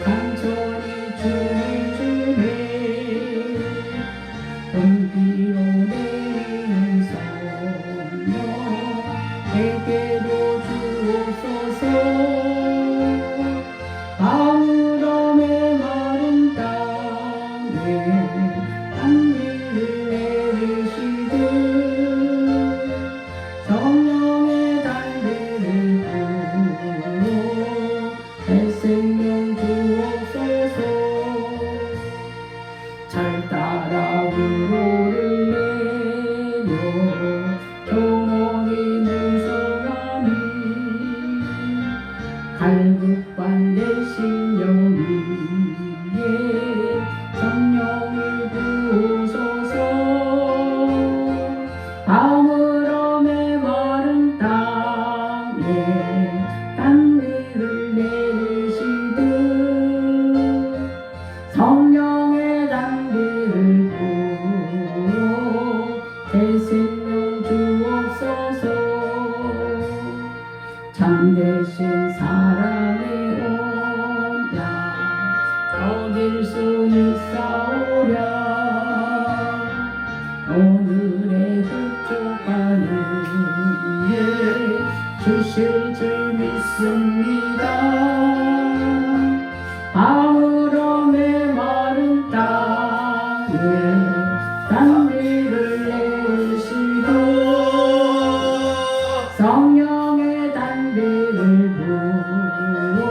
천천히 주를 주네 은비로 내리는 성령 내게도 주옵소서 가물어 메마른 땅에 단비를 내리시듯 성령의 단비를 부어 생명 주옵소서 잘 따라 위로를 내려 조목이 무성하니 갈급한 내 심령 위에 성령을 부으소서 가물어 메마른 땅에 단비를 내리시듯 성령의 단비를 부어 새 생명 주옵소서 참되신 사랑의 언약 얻을 수 있사오랴 오늘의 흡족한 은혜 주실 줄 믿습니다 가물어 메마른 땅에 단비를 내리시고 성령의 단비를 부어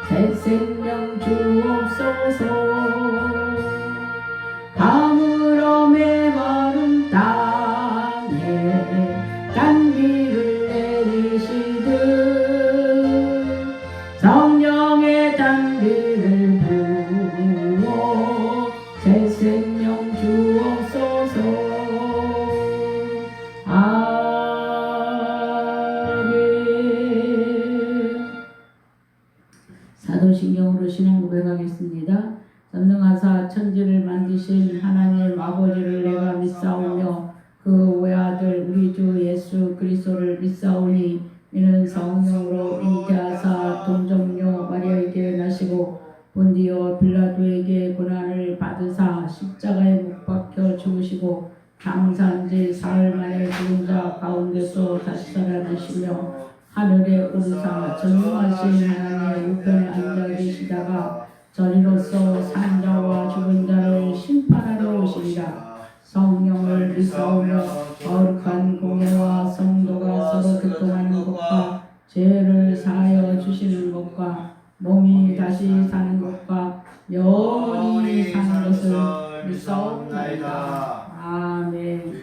새 생명 주옵소서 가물어 메마른 땅에 단비를 내리시듯 성령의 단비를 부어 새 생명 주옵소서 아멘. 사도신경으로 신앙 고백하겠습니다. 전능하사 천지를 만드신 하나님 아버지를 내가 믿사오며 그 외아들 우리 주 예수 그리스도를 믿사오니 이는 성령으로 잉태하사 동정녀 마리아에게 나시고 본디오 빌라도에게 고난을 받으사 십자가에 못 박혀 죽으시고 장사한지 사흘 만에 죽은 자 가운데서 다시 살아나시며 하늘에 오르사 전능하신 하나님의 우편에 앉아 계시다가 저리로서 산 자와 죽은 자를 심판하러 오시리라. 성령을 믿사오며 거룩한 공예와 성도가 서로 교통하는 것과 죄를 사하여 주시는 것과 몸이 다시 사는 것과 영원히 사는 것을 믿사옵나이다. 아멘.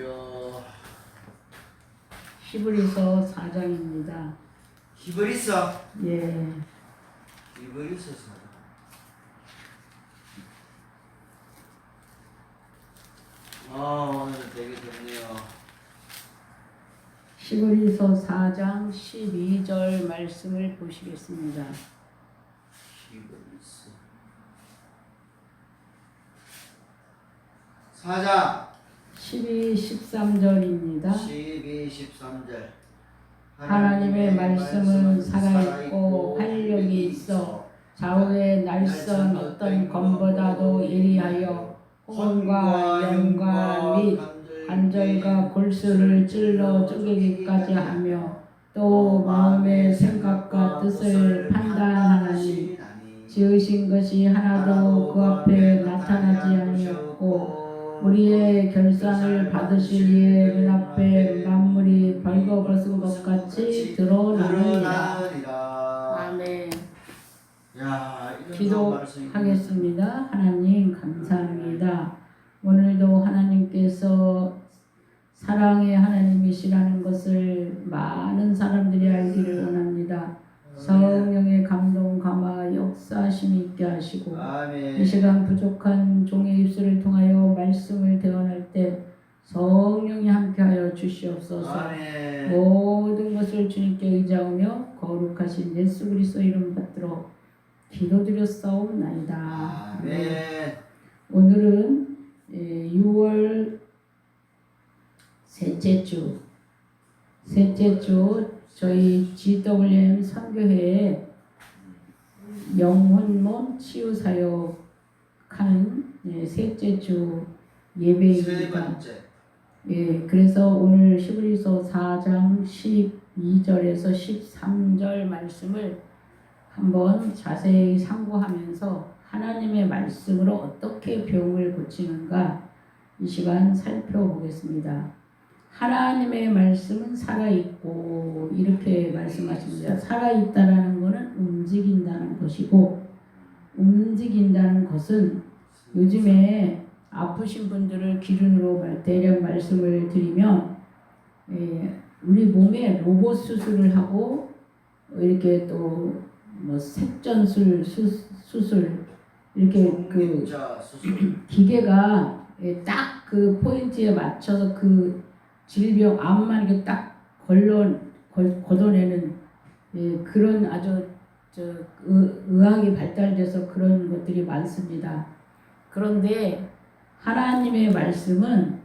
히브리서 4장입니다. 히브리서? 예. 히브리서 4장. 오늘 되게 좋네요. 히브리서 4장 12절 말씀을 보시겠습니다. 히브리서 4장 12, 13절입니다. 12, 13절. 하나님의 말씀은 살아있고 활력이 있어 좌우의 날선 어떤 검보다도 예리하여 혼과 영과 및 관절과 골수를 찔러 쪼개기까지 하며 또 마음의 생각과 뜻을 판단하나니 지으신 것이 하나도 그 앞에 나타나지 아니었고 우리의 결산을 받으실 이의 눈앞에 만물이 벌거벗은 것 같이 드러나느니라. 아멘. 기도하겠습니다. 하나님 감사합니다. 오늘도 하나님께서 사랑의 하나님이시라는 것을 많은 사람들이 알기를 원합니다. 성령의 감동, 감화, 역사심이 있게 하시고 이 시간 부족한 종의 입술을 통하여 말씀을 대언할 때 성령이 함께하여 주시옵소서. 모든 것을 주님께 의지하며 거룩하신 예수 그리스도 이름 받들어 기도드렸사옵나이다. 아멘. 오늘은 6월 셋째 주 저희 GWM 선교회에 영혼 몸 치유 사역하는 셋째 주 세 예배입니다. 번째. 예, 그래서 오늘 히브리서 4장 12절에서 13절 말씀을 한번 자세히 상고하면서 하나님의 말씀으로 어떻게 병을 고치는가 이 시간 살펴보겠습니다. 하나님의 말씀은 살아있고 이렇게 말씀하십니다. 살아있다라는 것은 움직인다는 것이고, 움직인다는 것은 요즘에 아프신 분들을 기준으로 대략 말씀을 드리면 우리 몸에 로봇 수술을 하고 이렇게 또 뭐 색전술 수술 이렇게 그 성립자 수술. 기계가 딱 그 포인트에 맞춰서 그 질병 암만 이렇게 딱 걷어내는 그런 아주 의학이 발달돼서 그런 것들이 많습니다. 그런데 하나님의 말씀은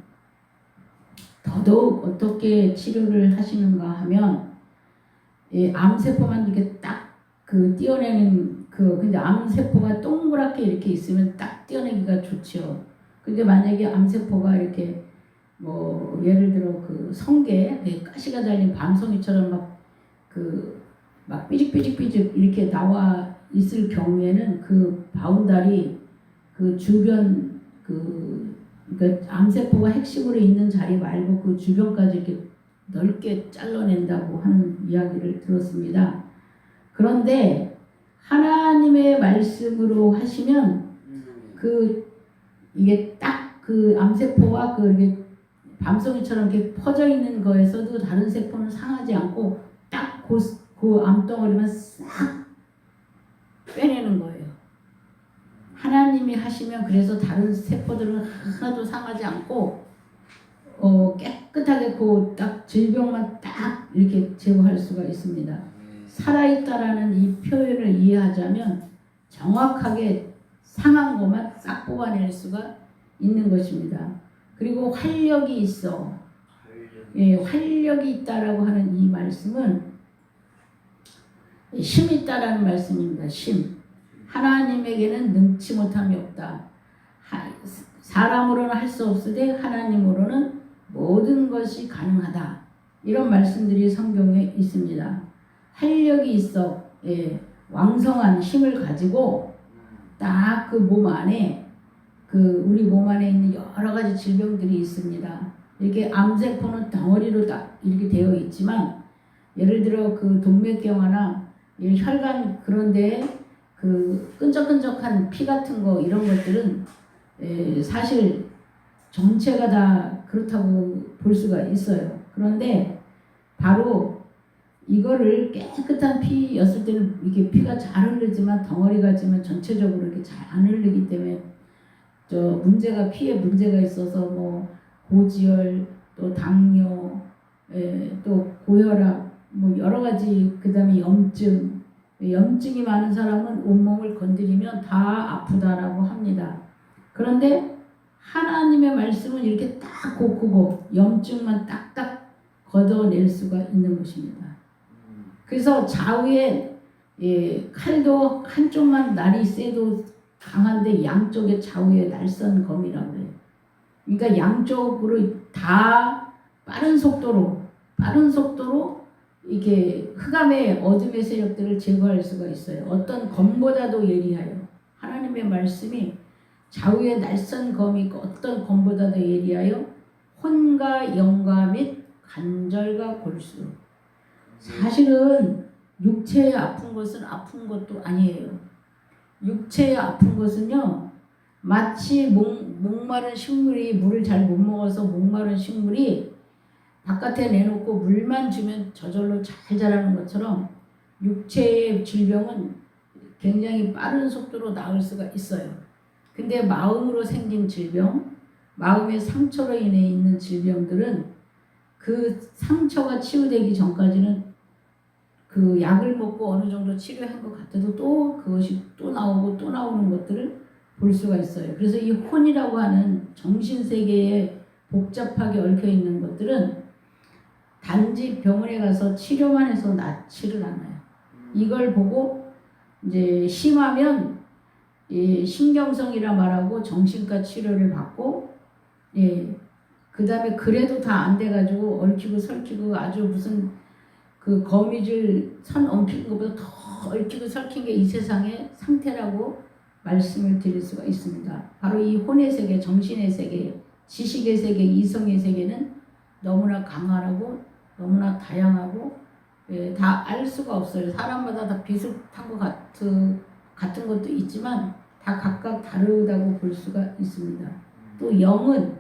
더더욱 어떻게 치료를 하시는가 하면 암세포만 이렇게 딱 그 띄어내는 근데 암세포가 동그랗게 이렇게 있으면 딱 띄어내기가 좋죠. 근데 만약에 암세포가 이렇게 뭐 예를 들어 그 성게 가시가 달린 밤송이처럼 막 삐직삐직 이렇게 나와 있을 경우에는 그 바운다리 그 주변 그러니까 암세포가 핵심으로 있는 자리 말고 그 주변까지 이렇게 넓게 잘라낸다고 하는 이야기를 들었습니다. 그런데 하나님의 말씀으로 하시면 이게 딱 그 암세포와 이게 밤송이처럼 이렇게 퍼져 있는 거에서도 다른 세포는 상하지 않고 딱 그 암덩어리만 싹 빼내는 거예요. 하나님이 하시면 그래서 다른 세포들은 하나도 상하지 않고 깨끗하게 그 딱 질병만 딱 이렇게 제거할 수가 있습니다. 살아있다라는 이 표현을 이해하자면 정확하게 상한 것만 싹 뽑아낼 수가 있는 것입니다. 그리고 활력이 있어. 활력이 있다라고 하는 이 말씀은 힘이 있다라는 말씀입니다. 힘. 하나님에게는 능치 못함이 없다. 사람으로는 할 수 없으되 하나님으로는 모든 것이 가능하다. 이런 말씀들이 성경에 있습니다. 활력이 있어. 왕성한 힘을 가지고 딱 그 몸 안에 우리 몸 안에 있는 여러 가지 질병들이 있습니다. 이렇게 암세포는 덩어리로 딱 이렇게 되어 있지만 예를 들어 그 동맥경화나 혈관 그런데 그 끈적끈적한 피 같은 거 이런 것들은 사실 전체가 다 그렇다고 볼 수가 있어요. 그런데 바로 이거를 깨끗한 피였을 때는 이게 피가 잘 흐르지만 덩어리가 지면 전체적으로 이렇게 잘 안 흐르기 때문에 피에 문제가 있어서 뭐 고지혈 또 당뇨 또 고혈압 뭐 여러 가지 그다음에 염증이 많은 사람은 온몸을 건드리면 다 아프다라고 합니다. 그런데 하나님의 말씀은 이렇게 딱 고크고 염증만 딱딱 걷어낼 수가 있는 것입니다. 그래서 좌우에 칼도 한쪽만 날이 세도 강한데 양쪽에 좌우에 날선 검이라고 해요. 그러니까 양쪽으로 다 빠른 속도로 이게 흑암의 어둠의 세력들을 제거할 수가 있어요. 어떤 검보다도 예리하여 하나님의 말씀이 좌우에 날선 검이 있고 어떤 검보다도 예리하여 혼과 영과 및 관절과 골수. 사실은 육체에 아픈 것은 아픈 것도 아니에요. 육체에 아픈 것은요 마치 목마른 식물이 물을 잘 못 먹어서 목마른 식물이 바깥에 내놓고 물만 주면 저절로 잘 자라는 것처럼 육체의 질병은 굉장히 빠른 속도로 나을 수가 있어요. 근데 마음으로 생긴 질병, 마음의 상처로 인해 있는 질병들은 그 상처가 치유되기 전까지는 그 약을 먹고 어느 정도 치료한 것 같아도 또 그것이 또 나오고 또 나오는 것들을 볼 수가 있어요. 그래서 이 혼이라고 하는 정신세계에 복잡하게 얽혀 있는 것들은 단지 병원에 가서 치료만 해서 낫지를 않아요. 이걸 보고 이제 심하면 신경성이라 말하고 정신과 치료를 받고 그 다음에 그래도 다 안 돼가지고 얽히고 설키고 아주 무슨 그 거미줄 선 엉키는 것보다 더 얽히고 설킨 게 이 세상의 상태라고 말씀을 드릴 수가 있습니다. 바로 이 혼의 세계, 정신의 세계, 지식의 세계, 이성의 세계는 너무나 강하고 너무나 다양하고 다 알 수가 없어요. 사람마다 다 비슷한 것 같은 것도 있지만 다 각각 다르다고 볼 수가 있습니다. 또 영은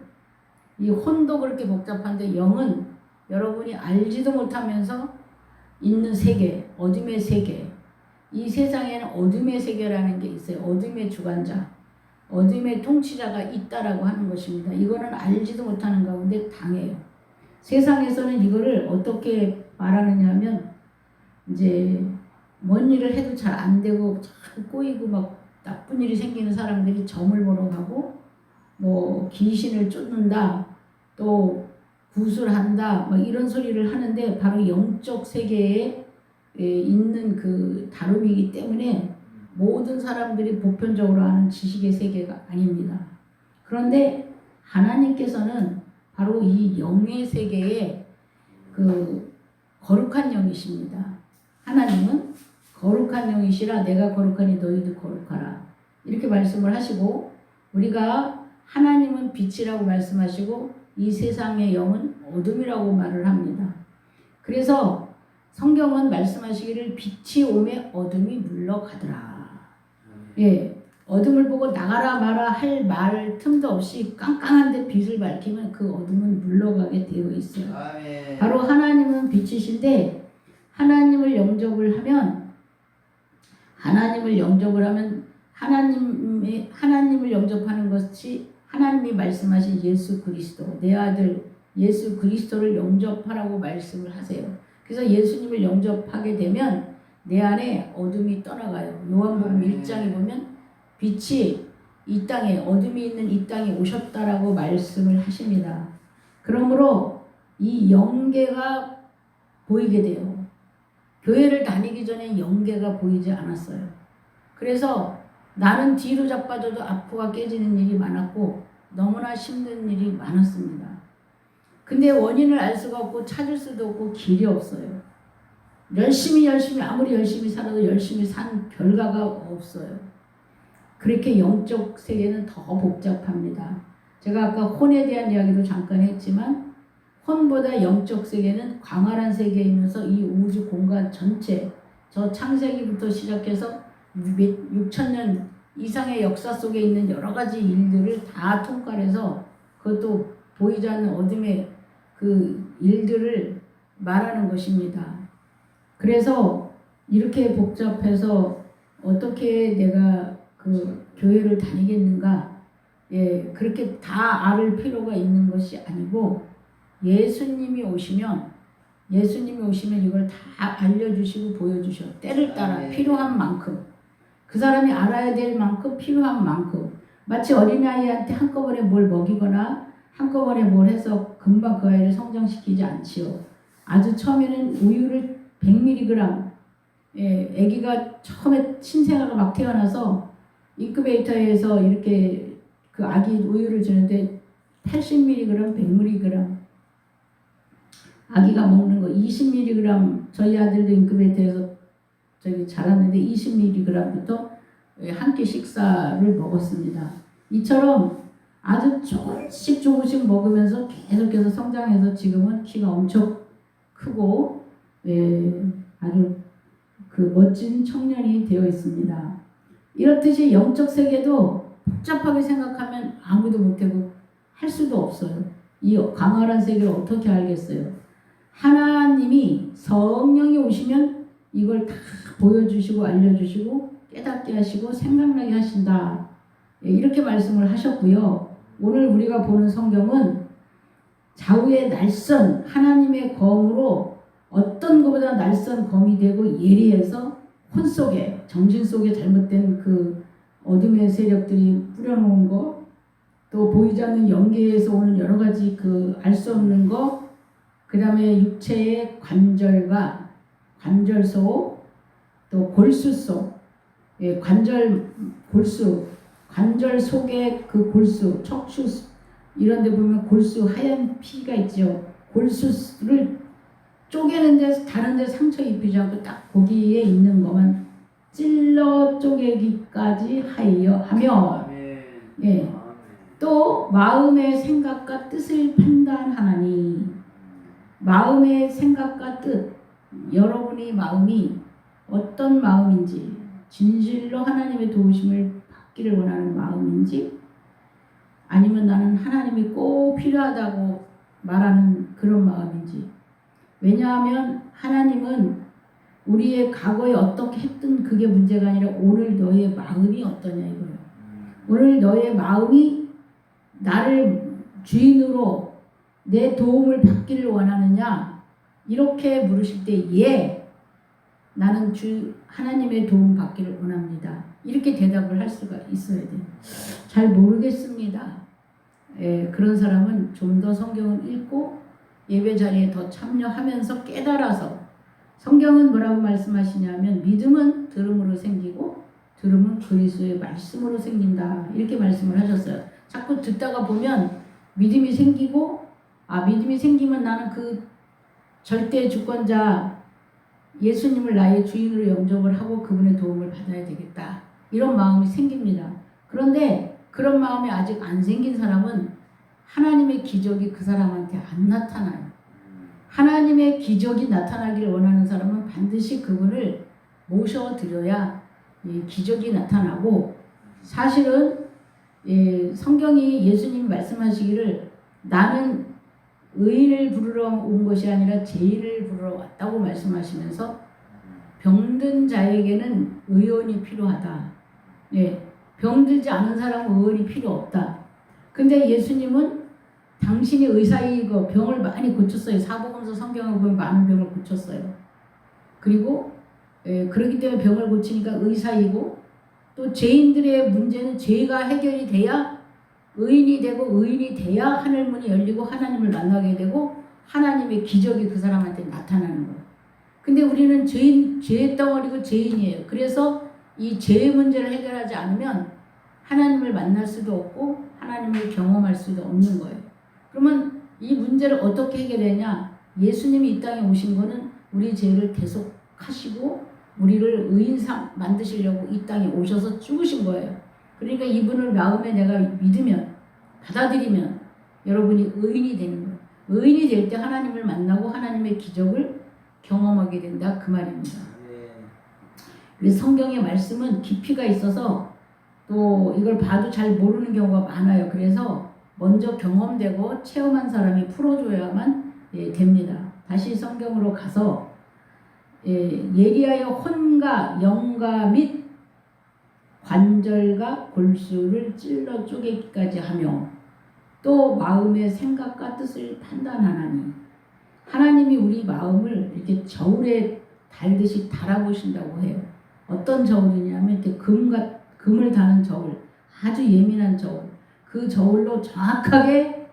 이 혼도 그렇게 복잡한데 영은 여러분이 알지도 못하면서 있는 세계, 어둠의 세계. 이 세상에는 어둠의 세계라는 게 있어요. 어둠의 주관자, 어둠의 통치자가 있다라고 하는 것입니다. 이거는 알지도 못하는 가운데 당해요. 세상에서는 이거를 어떻게 말하느냐 하면 이제 뭔 일을 해도 잘 안 되고 자꾸 꼬이고 막 나쁜 일이 생기는 사람들이 점을 보러 가고 뭐 귀신을 쫓는다 또 구술한다 막 이런 소리를 하는데 바로 영적 세계에 있는 그 다름이기 때문에 모든 사람들이 보편적으로 아는 지식의 세계가 아닙니다. 그런데 하나님께서는 바로 이 영의 세계에 그 거룩한 영이십니다. 하나님은 거룩한 영이시라 내가 거룩하니 너희도 거룩하라 이렇게 말씀을 하시고 우리가 하나님은 빛이라고 말씀하시고 이 세상의 영은 어둠이라고 말을 합니다. 그래서 성경은 말씀하시기를 빛이 오매 어둠이 물러가더라. 어둠을 보고 나가라 마라 할 말 틈도 없이 깜깜한데 빛을 밝히면 그 어둠은 물러가게 되어 있어요. 아멘. 바로 하나님은 빛이신데 하나님을 영접을 하면 하나님을 영접하는 것이 하나님이 말씀하신 예수 그리스도 내 아들 예수 그리스도를 영접하라고 말씀을 하세요. 그래서 예수님을 영접하게 되면 내 안에 어둠이 떠나가요. 요한복음 1장에 보면 빛이 이 땅에 어둠이 있는 이 땅에 오셨다라고 말씀을 하십니다. 그러므로 이 영계가 보이게 돼요. 교회를 다니기 전에 영계가 보이지 않았어요. 그래서 나는 뒤로 자빠져도 앞으가 깨지는 일이 많았고 너무나 힘든 일이 많았습니다. 근데 원인을 알 수가 없고 찾을 수도 없고 길이 없어요. 열심히 아무리 열심히 살아도 열심히 산 결과가 없어요. 그렇게 영적 세계는 더 복잡합니다. 제가 아까 혼에 대한 이야기도 잠깐 했지만 혼보다 영적 세계는 광활한 세계이면서 이 우주 공간 전체 저 창세기부터 시작해서 6,000년 이상의 역사 속에 있는 여러 가지 일들을 다 통과해서 그것도 보이지 않는 어둠의 그 일들을 말하는 것입니다. 그래서 이렇게 복잡해서 어떻게 내가 그 교회를 다니겠는가? 그렇게 다 알을 필요가 있는 것이 아니고 예수님이 오시면 이걸 다 알려주시고 보여주셔. 때를 따라 필요한 만큼 그 사람이 알아야 될 만큼 필요한 만큼 마치 어린아이한테 한꺼번에 뭘 먹이거나 한꺼번에 뭘 해서 금방 그 아이를 성장시키지 않지요. 아주 처음에는 우유를 100mg 아기가 처음에 신생아가 막 태어나서 인큐베이터에서 이렇게 그 아기 우유를 주는데 80mg, 100mg 아기가 먹는 거 20mg 저희 아들도 인큐베이터에서 자랐는데 20mg부터 한 끼 식사를 먹었습니다. 이처럼 아주 조금씩 먹으면서 계속해서 성장해서 지금은 키가 엄청 크고 아주 그 멋진 청년이 되어 있습니다. 이렇듯이 영적 세계도 복잡하게 생각하면 아무도 못하고 할 수도 없어요. 이 광활한 세계를 어떻게 알겠어요? 하나님이 성령이 오시면 이걸 다 보여주시고 알려주시고 깨닫게 하시고 생각나게 하신다. 이렇게 말씀을 하셨고요. 오늘 우리가 보는 성경은 좌우의 날선 하나님의 검으로 어떤 것보다 날선 검이 되고 예리해서 혼 속에 정신 속에 잘못된 그 어둠의 세력들이 뿌려놓은 거 또 보이지 않는 영계에서 오는 여러 가지 그 알 수 없는 거 그 다음에 육체의 관절과 관절소 또 골수소 관절 골수, 관절 속에 그 골수, 척추 이런 데 보면 골수 하얀 피가 있죠. 골수를 쪼개는 데 다른 데 상처 입히지 않고 딱 거기에 있는 것만 찔러 쪼개기까지 하며 아멘. 예. 아멘. 또 마음의 생각과 뜻을 판단하나니 마음의 생각과 뜻 여러분의 마음이 어떤 마음인지 진실로 하나님의 도우심을 받기를 원하는 마음인지 아니면 나는 하나님이 꼭 필요하다고 말하는 그런 마음인지 왜냐하면 하나님은 우리의 과거에 어떻게 했든 그게 문제가 아니라 오늘 너의 마음이 어떠냐 이거예요. 오늘 너의 마음이 나를 주인으로 내 도움을 받기를 원하느냐 이렇게 물으실 때 예, 나는 하나님의 도움 받기를 원합니다. 이렇게 대답을 할 수가 있어야 돼요. 잘 모르겠습니다. 그런 사람은 좀 더 성경을 읽고 예배 자리에 더 참여하면서 깨달아서 성경은 뭐라고 말씀하시냐면 믿음은 들음으로 생기고 들음은 그리스도의 말씀으로 생긴다 이렇게 말씀을 하셨어요. 자꾸 듣다가 보면 믿음이 생기고 믿음이 생기면 나는 그 절대 주권자 예수님을 나의 주인으로 영접을 하고 그분의 도움을 받아야 되겠다 이런 마음이 생깁니다. 그런데 그런 마음이 아직 안 생긴 사람은 하나님의 기적이 그 사람한테 안 나타나요. 하나님의 기적이 나타나기를 원하는 사람은 반드시 그분을 모셔드려야 기적이 나타나고 사실은 성경이 예수님이 말씀하시기를 나는 의인을 부르러 온 것이 아니라 죄인을 부르러 왔다고 말씀하시면서 병든 자에게는 의원이 필요하다. 병들지 않은 사람은 의원이 필요 없다. 근데 예수님은 당신이 의사이고 병을 많이 고쳤어요. 사복음서 성경을 보면 많은 병을 고쳤어요. 그리고 그렇기 때문에 병을 고치니까 의사이고 또 죄인들의 문제는 죄가 해결이 돼야 의인이 되고 의인이 돼야 하늘문이 열리고 하나님을 만나게 되고 하나님의 기적이 그 사람한테 나타나는 거예요. 근데 우리는 죄의 덩어리고 죄인이에요. 그래서 이 죄의 문제를 해결하지 않으면 하나님을 만날 수도 없고 하나님을 경험할 수도 없는 거예요. 그러면 이 문제를 어떻게 해결하냐? 예수님이 이 땅에 오신 거는 우리 죄를 대속하시고 우리를 의인상 만드시려고 이 땅에 오셔서 죽으신 거예요. 그러니까 이분을 마음에 내가 믿으면 받아들이면 여러분이 의인이 되는 거예요. 의인이 될 때 하나님을 만나고 하나님의 기적을 경험하게 된다 그 말입니다. 그래서 성경의 말씀은 깊이가 있어서 또 이걸 봐도 잘 모르는 경우가 많아요. 그래서 먼저 경험되고 체험한 사람이 풀어줘야만 됩니다. 다시 성경으로 가서 예리하여 혼과 영과 및 관절과 골수를 찔러 쪼개기까지 하며 또 마음의 생각과 뜻을 판단하나니 하나님이 우리 마음을 이렇게 저울에 달듯이 달아보신다고 해요. 어떤 저울이냐면 이렇게 금을 다는 저울, 아주 예민한 저울. 그 저울로 정확하게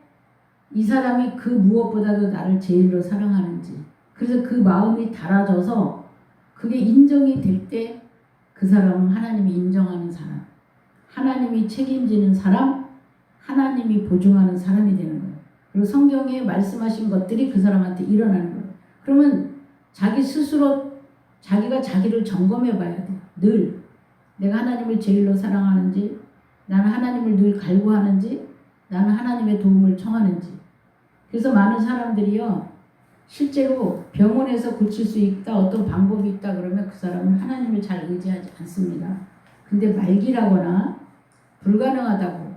이 사람이 그 무엇보다도 나를 제일로 사랑하는지 그래서 그 마음이 달아져서 그게 인정이 될 때 그 사람은 하나님이 인정하는 사람, 하나님이 책임지는 사람, 하나님이 보증하는 사람이 되는 거예요. 그리고 성경에 말씀하신 것들이 그 사람한테 일어나는 거예요. 그러면 자기 스스로 자기가 자기를 점검해 봐야 돼요. 늘 내가 하나님을 제일로 사랑하는지 나는 하나님을 늘 갈구하는지 나는 하나님의 도움을 청하는지. 그래서 많은 사람들이요 실제로 병원에서 고칠 수 있다 어떤 방법이 있다 그러면 그 사람은 하나님을 잘 의지하지 않습니다. 근데 말기라거나 불가능하다고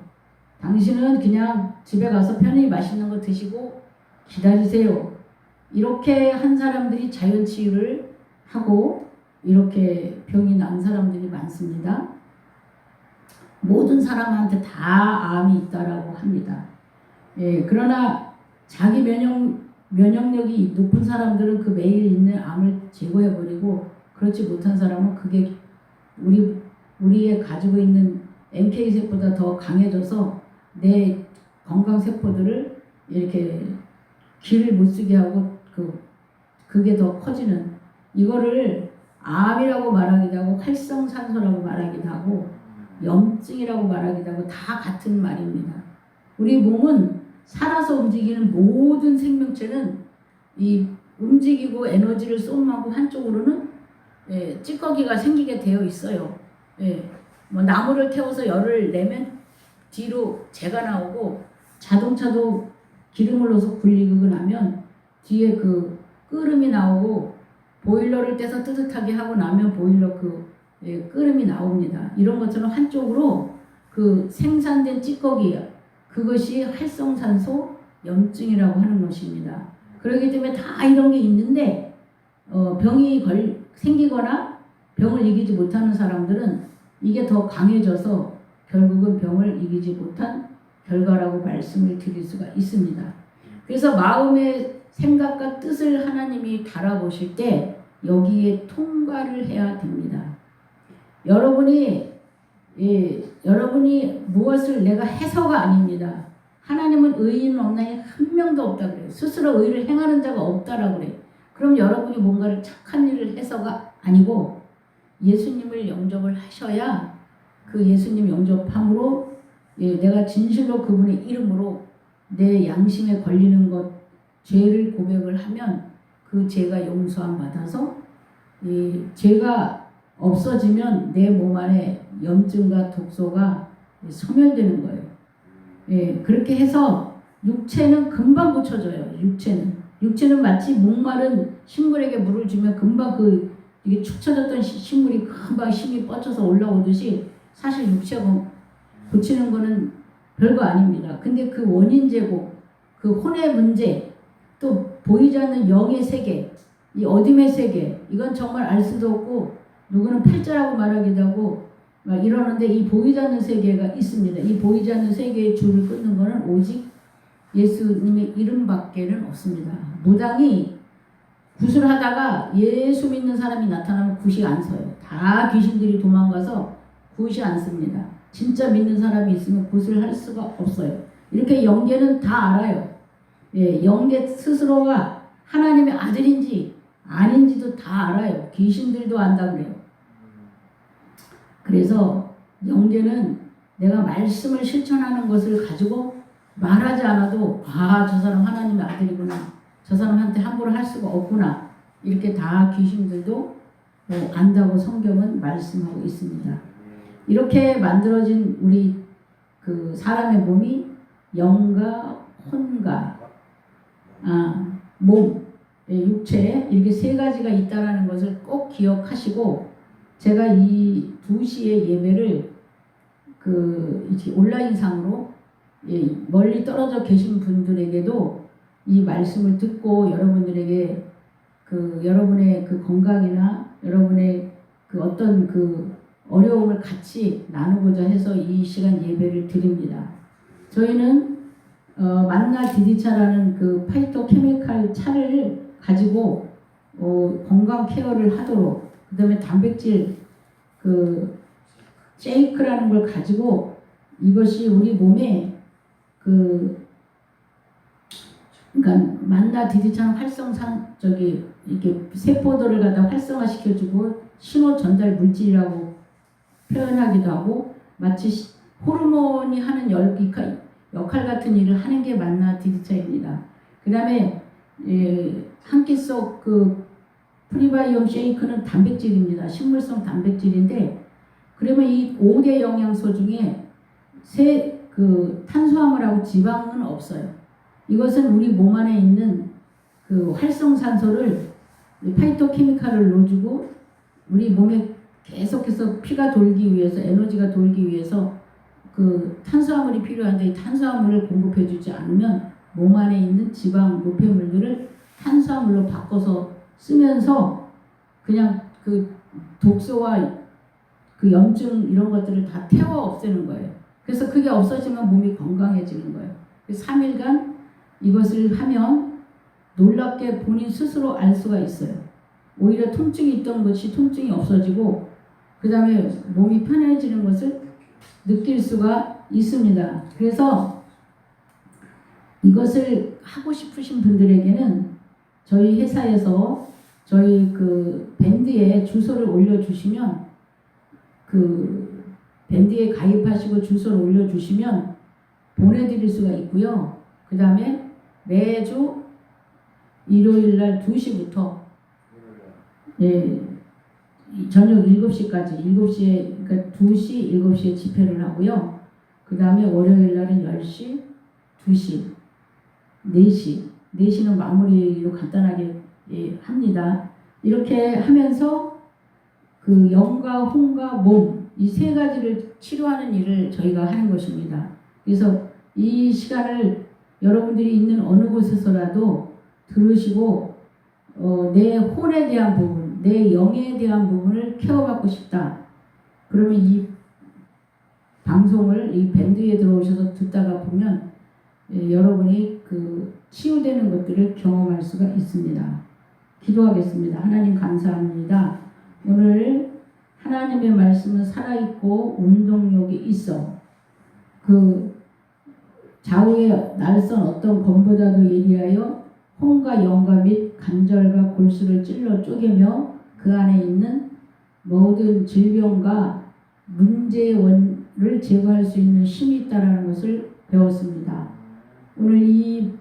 당신은 그냥 집에 가서 편히 맛있는 거 드시고 기다리세요. 이렇게 한 사람들이 자연치유를 하고 이렇게 병이 난 사람들이 많습니다. 모든 사람한테 다 암이 있다라고 합니다. 그러나 자기 면역력이 높은 사람들은 그 매일 있는 암을 제거해버리고 그렇지 못한 사람은 그게 우리의 가지고 있는 NK세포보다 더 강해져서 내 건강세포들을 이렇게 길을 못 쓰게 하고 그게 더 커지는 이거를 암이라고 말하기도 하고 활성산소라고 말하기도 하고 염증이라고 말하기도 하고 다 같은 말입니다. 우리 몸은 살아서 움직이는 모든 생명체는 이 움직이고 에너지를 쏜 만큼 한쪽으로는 찌꺼기가 생기게 되어 있어요. 뭐 나무를 태워서 열을 내면 뒤로 재가 나오고 자동차도 기름을 넣어서 굴리고 나면 뒤에 그 끓음이 나오고 보일러를 떼서 뜨뜻하게 하고 나면 보일러 끓음이 나옵니다. 이런 것처럼 한쪽으로 그 생산된 찌꺼기 그것이 활성산소 염증이라고 하는 것입니다. 그렇기 때문에 다 이런 게 있는데 병이 생기거나 병을 이기지 못하는 사람들은 이게 더 강해져서 결국은 병을 이기지 못한 결과라고 말씀을 드릴 수가 있습니다. 그래서 마음의 생각과 뜻을 하나님이 달아보실 때 여기에 통과를 해야 됩니다. 여러분이 무엇을 내가 해서가 아닙니다. 하나님은 의인은 없나니 한 명도 없다 그래요. 스스로 의를 행하는 자가 없다라고 그래요. 그럼 여러분이 뭔가를 착한 일을 해서가 아니고 예수님을 영접을 하셔야 그 예수님 영접함으로 내가 진실로 그분의 이름으로 내 양심에 걸리는 것 죄를 고백을 하면 그 죄가 용서함 받아서 죄가 없어지면 내 몸 안에 염증과 독소가 소멸되는 거예요. 그렇게 해서 육체는 금방 고쳐져요. 육체는 마치 목마른 식물에게 물을 주면 금방 이게 축 처졌던 식물이 금방 힘이 뻗쳐서 올라오듯이 사실 육체가 고치는 거는 별거 아닙니다. 근데 그 원인 제공, 그 혼의 문제, 또 보이지 않는 영의 세계, 이 어둠의 세계, 이건 정말 알 수도 없고 누구는 팔자라고 말하기도 하고 막 이러는데 이 보이지 않는 세계가 있습니다. 이 보이지 않는 세계의 줄을 끊는 것은 오직 예수님의 이름밖에는 없습니다. 무당이 굿을 하다가 예수 믿는 사람이 나타나면 굿이 안 서요. 다 귀신들이 도망가서 굿이 안 씁니다. 진짜 믿는 사람이 있으면 굿을 할 수가 없어요. 이렇게 영계는 다 알아요. 영계 스스로가 하나님의 아들인지 아닌지도 다 알아요. 귀신들도 안다 그래요. 그래서 영계는 내가 말씀을 실천하는 것을 가지고 말하지 않아도 저 사람 하나님의 아들이구나. 저 사람한테 함부로 할 수가 없구나. 이렇게 다 귀신들도 안다고 성경은 말씀하고 있습니다. 이렇게 만들어진 우리 그 사람의 몸이 영과 혼과 몸, 육체 이렇게 세 가지가 있다라는 것을 꼭 기억하시고 제가 이 2시의 예배를 이렇게 온라인상으로 멀리 떨어져 계신 분들에게도 이 말씀을 듣고 여러분들에게 여러분의 그 건강이나 여러분의 그 어떤 어려움을 같이 나누고자 해서 이 시간 예배를 드립니다. 저희는 만나 디디차라는 그 파이토케미칼 차를 가지고 건강 케어를 하도록 그 다음에 단백질 쉐이크라는 걸 가지고 이것이 우리 몸에 그러니까 만나 디디차는 이렇게 세포들을 갖다 활성화시켜주고 신호 전달 물질이라고 표현하기도 하고 마치 호르몬이 하는 역할 같은 일을 하는 게 만나 디디차입니다. 그 다음에 한 끼 속 프리바이옴 쉐이크는 단백질입니다. 식물성 단백질인데 그러면 이 5대 영양소 중에 탄수화물하고 지방은 없어요. 이것은 우리 몸 안에 있는 활성산소를 파이토케미칼을 넣어주고 우리 몸에 계속해서 피가 돌기 위해서 에너지가 돌기 위해서 탄수화물이 필요한데 이 탄수화물을 공급해주지 않으면 몸 안에 있는 지방 노폐물들을 탄수화물로 바꿔서 쓰면서 그냥 독소와 염증 이런 것들을 다 태워 없애는 거예요. 그래서 그게 없어지면 몸이 건강해지는 거예요. 3일간 이것을 하면 놀랍게 본인 스스로 알 수가 있어요. 오히려 통증이 있던 것이 통증이 없어지고 그 다음에 몸이 편해지는 것을 느낄 수가 있습니다. 그래서 이것을 하고 싶으신 분들에게는 저희 회사에서 저희 그 밴드에 주소를 올려주시면 그 밴드에 가입하시고 주소를 올려주시면 보내드릴 수가 있고요. 그 다음에 매주 일요일날 2시부터 예, 저녁 7시까지 7시에 그러니까 2시 7시에 집회를 하고요. 그 다음에 월요일날은 10시 2시 4시는 마무리로 간단하게 예, 합니다. 이렇게 하면서 그 영과 혼과 몸 이 세 가지를 치료하는 일을 저희가 하는 것입니다. 그래서 이 시간을 여러분들이 있는 어느 곳에서라도 들으시고 내 혼에 대한 부분, 내 영에 대한 부분을 케어받고 싶다. 그러면 이 방송을 이 밴드에 들어오셔서 듣다가 보면 여러분이 그 치유되는 것들을 경험할 수가 있습니다. 기도하겠습니다. 하나님 감사합니다. 오늘 하나님의 말씀은 살아있고 운동력이 있어. 그 좌우에 날선 어떤 검보다도 예리하여 혼과 영과 및 관절과 골수를 찔러 쪼개며 그 안에 있는 모든 질병과 문제의 원을 제거할 수 있는 힘이 있다는 것을 배웠습니다. 오늘 이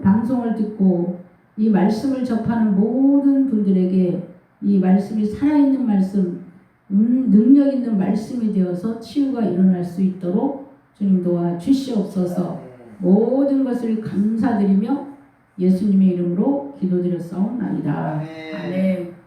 방송을 듣고 이 말씀을 접하는 모든 분들에게 이 말씀이 살아있는 말씀, 능력 있는 말씀이 되어서 치유가 일어날 수 있도록 주님 도와 주시옵소서. 모든 것을 감사드리며 예수님의 이름으로 기도드렸사옵나이다. 아멘.